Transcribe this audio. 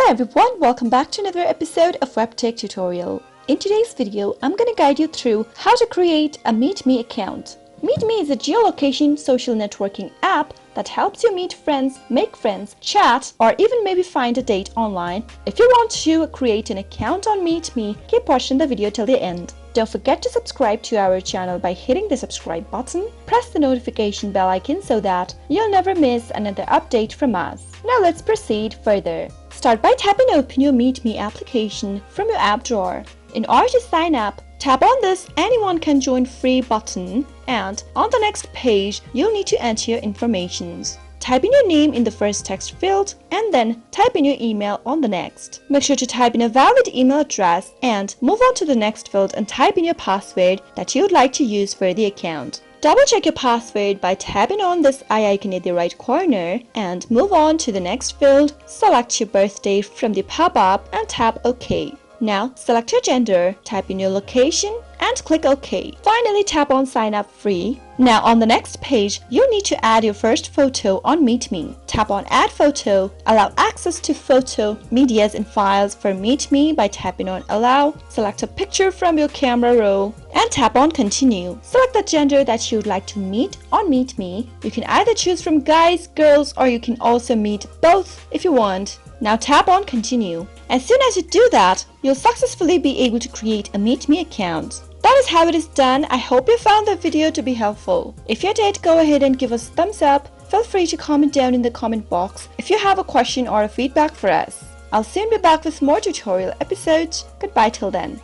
Hi everyone, welcome back to another episode of Webtech Tutorial. In today's video, I'm going to guide you through how to create a MeetMe account. MeetMe is a geolocation social networking app that helps you meet friends, make friends, chat, or even maybe find a date online. If you want to create an account on MeetMe, keep watching the video till the end. Don't forget to subscribe to our channel by hitting the subscribe button. Press the notification bell icon so that you'll never miss another update from us. Now let's proceed further. Start by tapping open your MeetMe application from your app drawer. In order to sign up, tap on this anyone can join free button, and on the next page you'll need to enter your informations. Type in your name in the first text field and then type in your email on the next. Make sure to type in a valid email address and move on to the next field and type in your password that you would like to use for the account. Double check your password by tapping on this eye icon at the right corner and move on to the next field. Select your birthday from the pop-up and tap OK. Now select your gender, type in your location and click OK. Finally tap on sign up free. Now on the next page, you'll need to add your first photo on MeetMe. Tap on add photo, allow access to photo, medias and files for MeetMe by tapping on allow. Select a picture from your camera roll and tap on continue. Select the gender that you would like to meet on MeetMe. You can either choose from guys, girls, or you can also meet both if you want. Now tap on continue. As soon as you do that, you'll successfully be able to create a MeetMe account. That is how it is done. I hope you found the video to be helpful. If you did, go ahead and give us a thumbs up. Feel free to comment down in the comment box if you have a question or a feedback for us. I'll soon be back with more tutorial episodes. Goodbye till then.